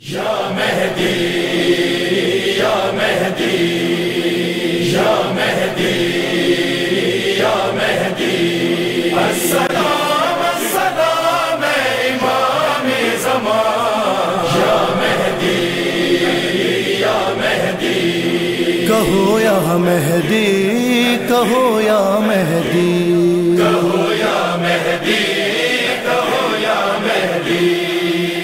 یا مہدی یا مہدی یا مہدی یا مہدی السلام السلام امام زمان یا مہدی یا مہدی کہو یا مہدی کہو یا مہدی کہو یا مہدی کہو یا مہدی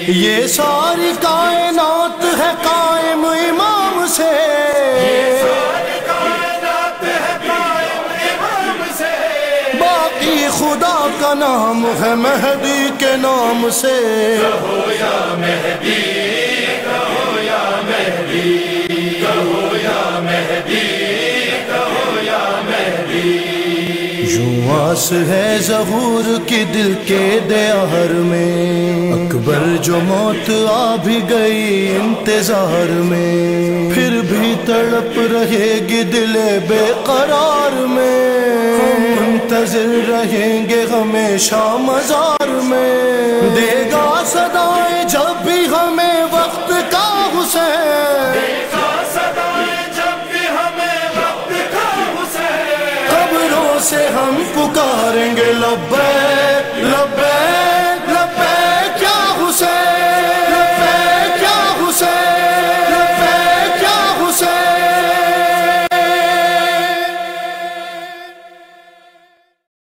یہ ساری کائنات ہے قائم امام سے ساری کائنات ہے قائم امام سے باقی خدا کا نام ہے مہدی کے نام سے کہو یا مہدی کہو یا مہدی کہو یا مہدی کہو یا مہدی یوں آس ہے ظہور کی دل کے دیار میں اکبر جو موت آ بھی گئی انتظار میں پھر بھی تڑپ رہے گی دل بے قرار میں منتظر رہیں گے ہمیشہ مزار میں دے گا صدائیں